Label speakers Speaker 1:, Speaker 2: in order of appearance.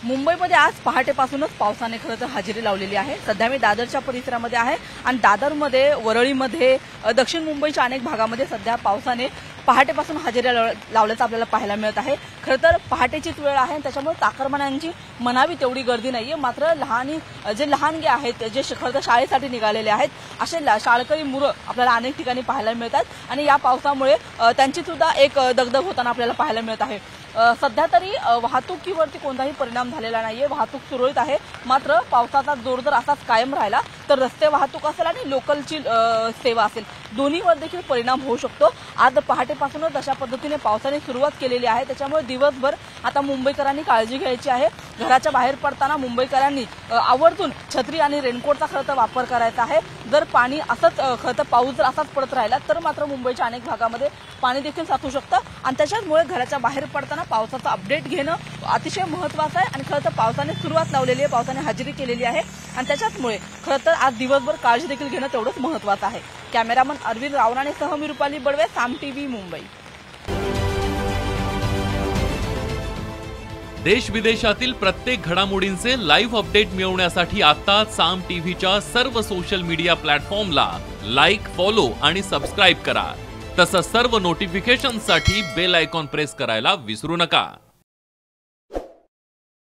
Speaker 1: मुंबईमध्ये आज पहाटेपासूनच पावसाने खरं तर हजेरी लावलेली आहे। सध्या मी दादरच्या परिसरामध्ये आहे आणि दादरमध्ये, वरळीमध्ये, दक्षिण मुंबईच्या अनेक भागामध्ये सध्या पावसाने पहाटेपासून हजेरी लावल्याचं आपल्याला पाहायला मिळत आहे। खरं तर पहाटेचीच वेळ आहे आणि त्याच्यामुळे चाकरमान्यांची म्हणावी तेवढी गर्दी नाहीये। मात्र जे लहानगे आहेत, जे खरं तर शाळेसाठी निघालेले आहेत, असे शाळकरी मुलं आपल्याला अनेक ठिकाणी पाहायला मिळतात आणि या पावसामुळे त्यांची सुद्धा एक दगदग होताना आपल्याला पाहायला मिळत आहे। सध्या तरी वाहतुकीवरती कोणताही परिणाम झालेला नाहीये, वाहतूक सुरळीत आहे। मात्र पावसाचा जोर जर असाच कायम राहिला तर रस्ते वाहतूक असेल आणि लोकलची सेवा असेल, दोन्हीवर देखील परिणाम होऊ शकतो। आज पहाटेपासूनच अशा पद्धतीने पावसाने सुरुवात केलेली आहे, त्याच्यामुळे दिवसभर आता मुंबईकरांनी काळजी घ्यायची आहे। घराच्या बाहेर पडताना मुंबईकरांनी आवर्जून छत्री आणि रेनकोटचा खरं तर वापर करायचा आहे। जर पाणी असंच खरं तर पाऊस जर असाच पडत राहिला तर मात्र मुंबईच्या अनेक भागामध्ये पाणी देखील साचू शकतं आणि त्याच्यामुळे घराच्या बाहेर पडताना पावसाचा अपडेट घेणं अतिशय महत्त्वाचं आहे। आणि खरं तर पावसाने सुरुवात लावलेली आहे, पावसाने हजेरी केलेली आहे आणि त्याच्यामुळे खरं तर आज दिवसभर काळजी देखील घेणं तेवढंच महत्त्वाचं आहे। कॅमेरामन अरविंद रावणानेसह मी रुपाली बडवे, साम टीव्ही, मुंबई।
Speaker 2: देश विदेशातील प्रत्येक घडामोडींचे लाईव्ह अपडेट मिळवण्यासाठी आता साम टीव्हीच्या सर्व सोशल मीडिया प्लॅटफॉर्मला लाईक, फॉलो आणि सबस्क्राईब करा। तसंच सर्व नोटिफिकेशनसाठी बेल आयकॉन प्रेस करायला विसरू नका।